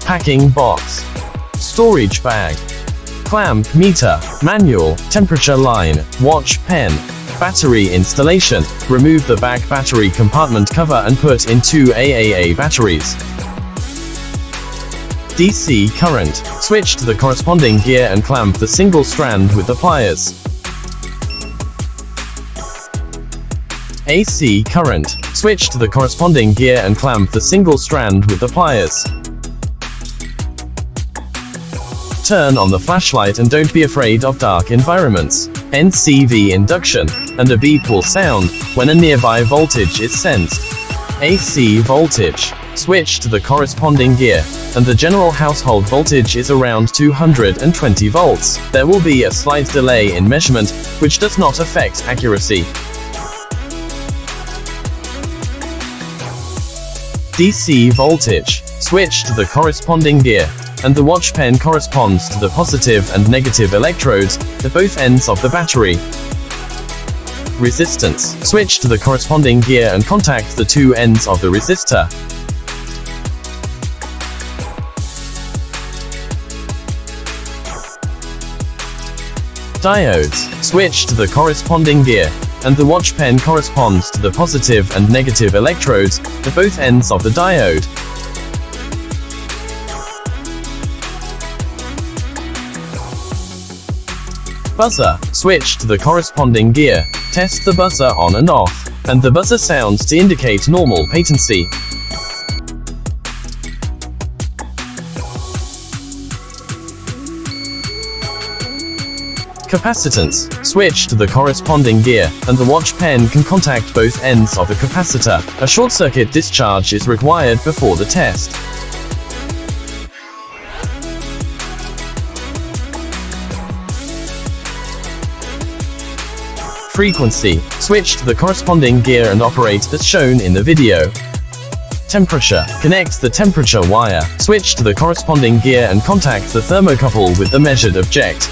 Packing box. Storage bag. Clamp, meter, manual, temperature line, watch, pen. Battery installation. Remove the back battery compartment cover and put in 2 AAA batteries. DC current. Switch to the corresponding gear and clamp the single strand with the pliers. AC current. Switch to the corresponding gear and clamp the single strand with the pliers. Turn on the flashlight and don't be afraid of dark environments. NCV induction, and a beep will sound when a nearby voltage is sensed. AC voltage. Switch to the corresponding gear, and the general household voltage is around 220 volts. There will be a slight delay in measurement, which does not affect accuracy. DC voltage. Switch to the corresponding gear, and the watch pen corresponds to the positive and negative electrodes at both ends of the battery. Resistance. Switch to the corresponding gear and contact the 2 ends of the resistor. Diodes. Switch to the corresponding gear, and the watch pen corresponds to the positive and negative electrodes at both ends of the diode. Buzzer. Switch to the corresponding gear, test the buzzer on and off, and the buzzer sounds to indicate normal patency. Capacitance. Switch to the corresponding gear, and the watch pen can contact both ends of the capacitor. A short circuit discharge is required before the test. Frequency. Switch to the corresponding gear and operate as shown in the video. Temperature. Connect the temperature wire. Switch to the corresponding gear and contact the thermocouple with the measured object.